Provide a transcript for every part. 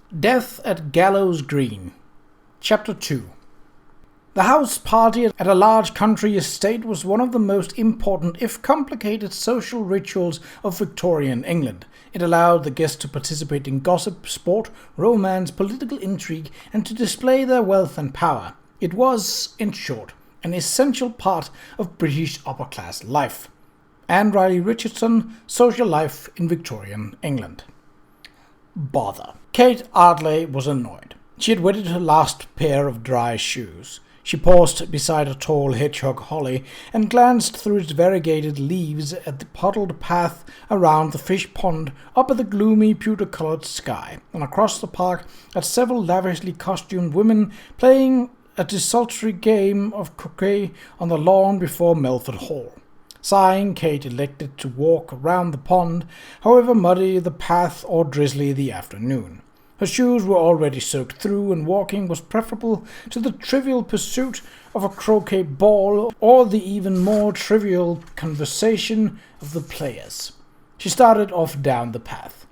Death at Gallows Green. Chapter 2. The house party at a large country estate was one of the most important, if complicated, social rituals of Victorian England. It allowed the guests to participate in gossip, sport, romance, political intrigue, and to display their wealth and power. It was, in short, an essential part of British upper-class life. Anne Riley Richardson, Social Life in Victorian England. Bother. Qa'Rajh was annoyed. She had wetted her last pair of dry shoes. She paused beside a tall hedgehog holly and glanced through its variegated leaves at the puddled path around the fish pond, up at the gloomy pewter-coloured sky, and across the park at several lavishly costumed women playing a desultory game of croquet on the lawn before Melford Hall. Sighing, Kate elected to walk around the pond, however muddy the path or drizzly the afternoon. Her shoes were already soaked through, and walking was preferable to the trivial pursuit of a croquet ball or the even more trivial conversation of the players. She started off down the path.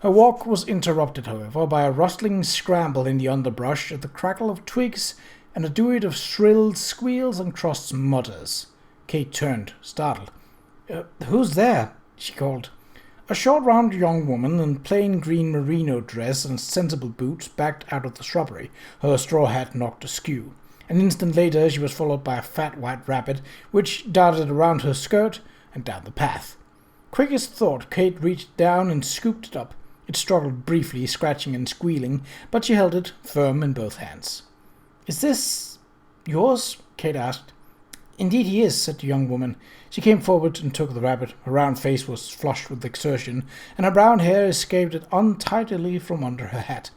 Her walk was interrupted, however, by a rustling scramble in the underbrush at the crackle of twigs and a duet of shrill squeals and crossed mutters. Kate turned, startled. "Who's there?" she called. A short, round young woman in plain green merino dress and sensible boots backed out of the shrubbery, her straw hat knocked askew. An instant later she was followed by a fat white rabbit, which darted around her skirt and down the path. Quick as thought, Kate reached down and scooped it up. It struggled briefly, scratching and squealing, but she held it firm in both hands. "Is this yours?" Kate asked. "Indeed he is," said the young woman. She came forward and took the rabbit. Her round face was flushed with exertion, and her brown hair escaped untidily from under her hat.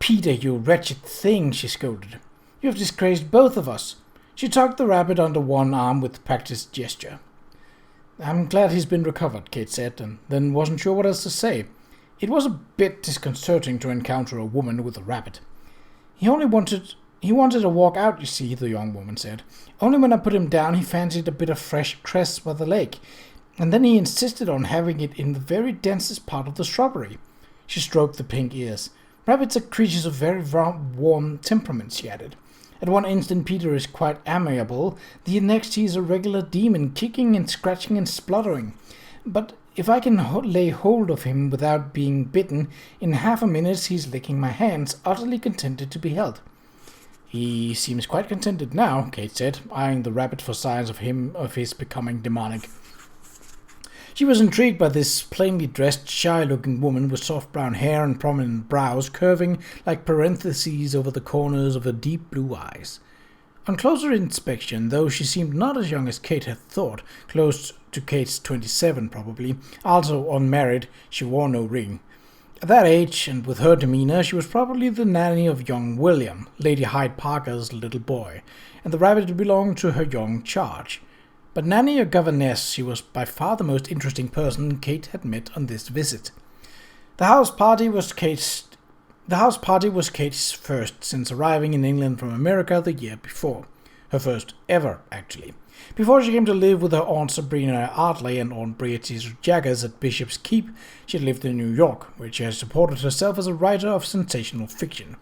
"Peter, you wretched thing," she scolded. "You have disgraced both of us." She tucked the rabbit under one arm with practised gesture. "I'm glad he's been recovered," Kate said, and then wasn't sure what else to say. It was a bit disconcerting to encounter a woman with a rabbit. He wanted a walk out, you see," the young woman said. "Only when I put him down he fancied a bit of fresh cress by the lake, and then he insisted on having it in the very densest part of the shrubbery." She stroked the pink ears. "Rabbits are creatures of very warm temperament," she added. "At one instant Peter is quite amiable, the next he is a regular demon, kicking and scratching and spluttering. But if I can lay hold of him without being bitten, in half a minute he's licking my hands, utterly contented to be held." "He seems quite contented now," Kate said, eyeing the rabbit for signs of his becoming demonic. She was intrigued by this plainly dressed, shy-looking woman with soft brown hair and prominent brows curving like parentheses over the corners of her deep blue eyes. On closer inspection, though she seemed not as young as Kate had thought, close to Kate's 27 probably, also unmarried, she wore no ring. At that age, and with her demeanour, she was probably the nanny of young William, Lady Hyde Parker's little boy, and the rabbit belonged to her young charge. But nanny or governess, she was by far the most interesting person Kate had met on this visit. The house party was Kate's first since arriving in England from America the year before. Her first ever, actually. Before she came to live with her Aunt Sabrina Ardley and Aunt Beatrice Jaggers at Bishop's Keep, she had lived in New York, where she had supported herself as a writer of sensational fiction.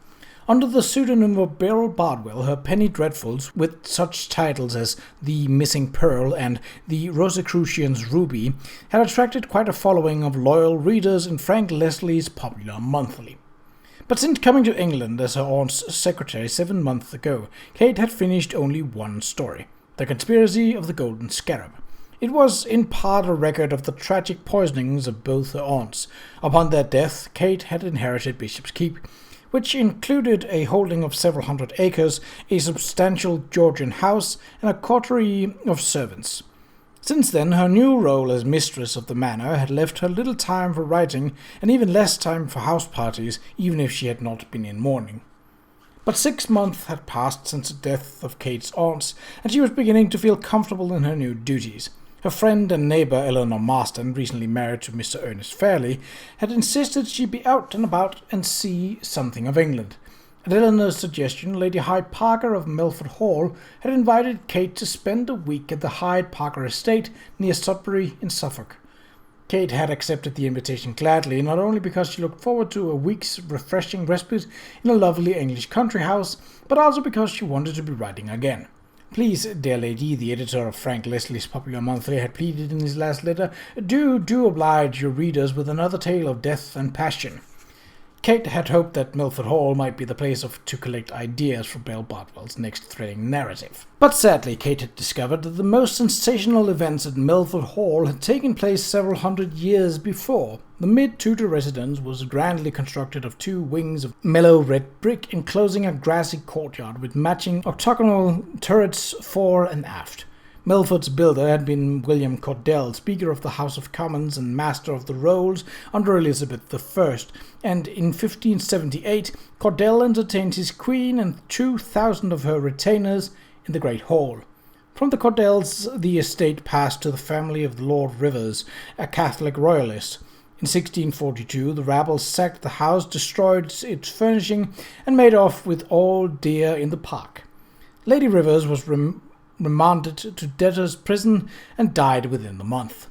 Under the pseudonym of Beryl Bardwell, her penny dreadfuls, with such titles as The Missing Pearl and The Rosicrucian's Ruby, had attracted quite a following of loyal readers in Frank Leslie's Popular Monthly. But since coming to England as her aunt's secretary 7 months ago, Kate had finished only one story. The Conspiracy of the Golden Scarab. It was in part a record of the tragic poisonings of both her aunts. Upon their death, Kate had inherited Bishop's Keep, which included a holding of several hundred acres, a substantial Georgian house, and a coterie of servants. Since then, her new role as mistress of the manor had left her little time for writing, and even less time for house parties, even if she had not been in mourning. But 6 months had passed since the death of Kate's aunts, and she was beginning to feel comfortable in her new duties. Her friend and neighbour Eleanor Marston, recently married to Mr. Ernest Fairley, had insisted she be out and about and see something of England. At Eleanor's suggestion, Lady Hyde Parker of Melford Hall had invited Kate to spend a week at the Hyde Parker estate near Sudbury in Suffolk. Kate had accepted the invitation gladly, not only because she looked forward to a week's refreshing respite in a lovely English country house, but also because she wanted to be writing again. Please, dear lady, the editor of Frank Leslie's popular monthly had pleaded in his last letter, do oblige your readers with another tale of death and passion. Kate had hoped that Milford Hall might be the place to collect ideas for Belle Bartwell's next thrilling narrative. But sadly, Kate had discovered that the most sensational events at Milford Hall had taken place several hundred years before. The mid-Tudor residence was grandly constructed of 2 wings of mellow red brick enclosing a grassy courtyard with matching octagonal turrets fore and aft. Milford's builder had been William Cordell, Speaker of the House of Commons and Master of the Rolls under Elizabeth I, and in 1578 Cordell entertained his queen and 2,000 of her retainers in the Great Hall. From the Cordells the estate passed to the family of Lord Rivers, a Catholic royalist. In 1642 the rabble sacked the house, destroyed its furnishing, and made off with all deer in the park. Lady Rivers was remanded to debtor's prison and died within the month.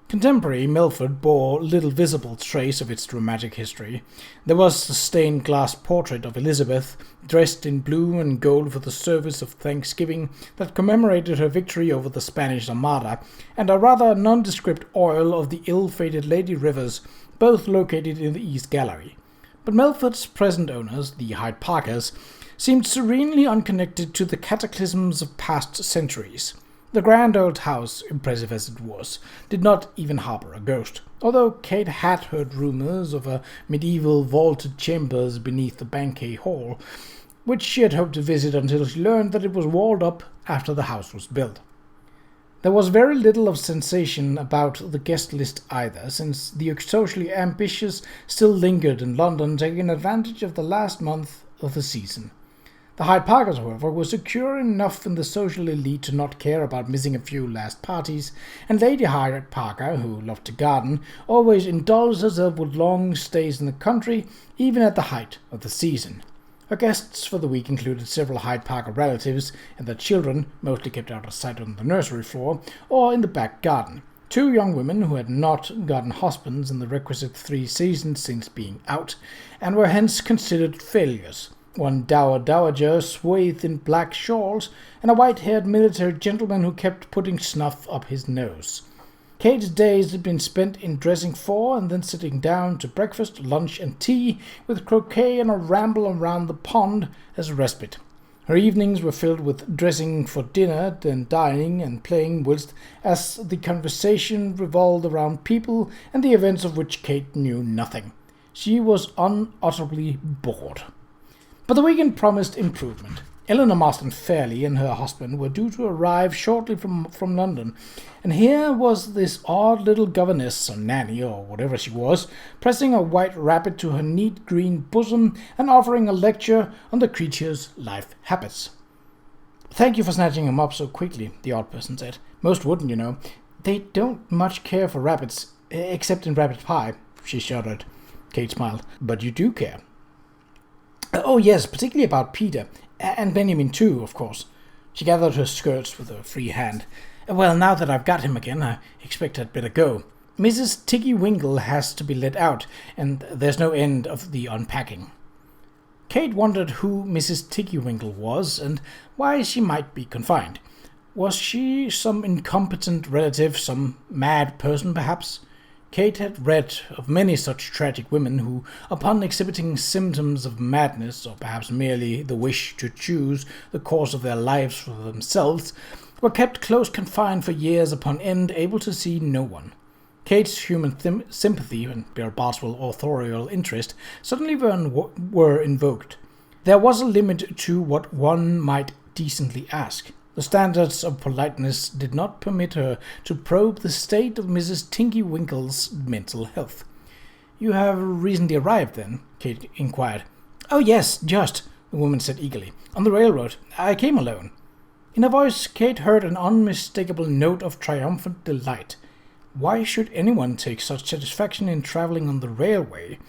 Contemporary Milford bore little visible trace of its dramatic history. There was a stained glass portrait of Elizabeth, dressed in blue and gold for the service of Thanksgiving that commemorated her victory over the Spanish Armada, and a rather nondescript oil of the ill-fated Lady Rivers, both located in the East Gallery. But Milford's present owners, the Hyde Parkers, seemed serenely unconnected to the cataclysms of past centuries. The grand old house, impressive as it was, did not even harbour a ghost, although Kate had heard rumours of a medieval vaulted chambers beneath the banquet hall, which she had hoped to visit until she learned that it was walled up after the house was built. There was very little of sensation about the guest list either, since the socially ambitious still lingered in London, taking advantage of the last month of the season. The Hyde Parkers, however, were secure enough in the social elite to not care about missing a few last parties, and Lady Hyde Parker, who loved to garden, always indulged herself with long stays in the country, even at the height of the season. Her guests for the week included several Hyde Parker relatives and their children, mostly kept out of sight on the nursery floor or in the back garden. 2 young women who had not gotten husbands in the requisite 3 seasons since being out, and were hence considered failures. 1 dowager swathed in black shawls, and a white-haired military gentleman who kept putting snuff up his nose. Kate's days had been spent in dressing for and then sitting down to breakfast, lunch, and tea, with croquet and a ramble around the pond as a respite. Her evenings were filled with dressing for dinner, then dining and playing, whilst as the conversation revolved around people and the events of which Kate knew nothing. She was unutterably bored. But the weekend promised improvement. Eleanor Marston Fairley and her husband were due to arrive shortly from London, and here was this odd little governess, or nanny, or whatever she was, pressing a white rabbit to her neat green bosom and offering a lecture on the creature's life habits. "Thank you for snatching him up so quickly," the odd person said. "Most wouldn't, you know. They don't much care for rabbits, except in rabbit pie." She shuddered. Kate smiled. "But you do care." "Oh, yes, particularly about Peter. And Benjamin, too, of course." She gathered her skirts with a free hand. "Well, now that I've got him again, I expect I'd better go. Mrs. Tiggy Winkle has to be let out, and there's no end of the unpacking." Kate wondered who Mrs. Tiggy Winkle was, and why she might be confined. Was she some incompetent relative, some mad person, perhaps? Kate had read of many such tragic women who, upon exhibiting symptoms of madness, or perhaps merely the wish to choose the course of their lives for themselves, were kept close confined for years upon end, able to see no one. Kate's human sympathy and Belle Bartwell's authorial interest suddenly were invoked. There was a limit to what one might decently ask. The standards of politeness did not permit her to probe the state of Mrs. Tinky Winkle's mental health. "You have recently arrived, then?" Kate inquired. "Oh, yes, just," the woman said eagerly. "On the railroad. I came alone." In her voice, Kate heard an unmistakable note of triumphant delight. Why should anyone take such satisfaction in travelling on the railway,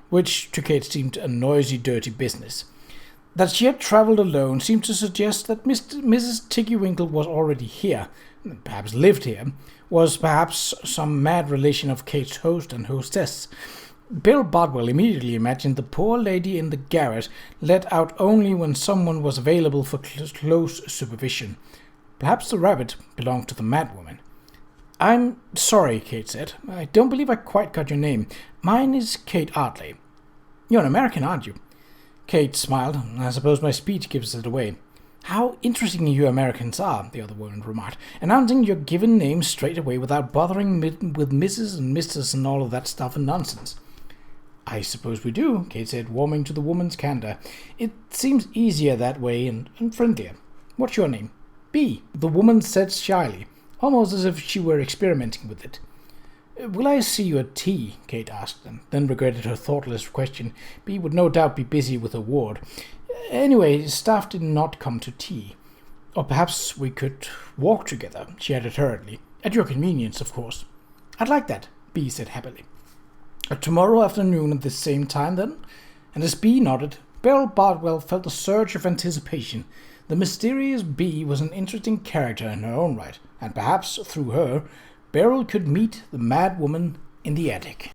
which to Kate seemed a noisy, dirty business? That she had travelled alone seemed to suggest that Mrs. Tiggy Winkle was already here, perhaps lived here, was perhaps some mad relation of Kate's host and hostess. Bill Bodwell immediately imagined the poor lady in the garret let out only when someone was available for close supervision. Perhaps the rabbit belonged to the madwoman. "I'm sorry," Kate said. "I don't believe I quite got your name. Mine is Kate Ardley." "You're an American, aren't you?" Kate smiled. "I suppose my speech gives it away." "How interesting you Americans are," the other woman remarked, "announcing your given name straight away without bothering with Mrs. and Mrs. and all of that stuff and nonsense." "I suppose we do," Kate said, warming to the woman's candor. "It seems easier that way and friendlier. What's your name?" "B," the woman said shyly, almost as if she were experimenting with it. "Will I see you at tea?" Kate asked, and then regretted her thoughtless question. B would no doubt be busy with her ward. Anyway, staff did not come to tea. "Or perhaps we could walk together," she added hurriedly. "At your convenience, of course." "I'd like that," B said happily. "Tomorrow afternoon at the same time, then?" And as B nodded, Bill Bodwell felt a surge of anticipation. The mysterious B was an interesting character in her own right, and perhaps, through her, Beryl could meet the mad woman in the attic.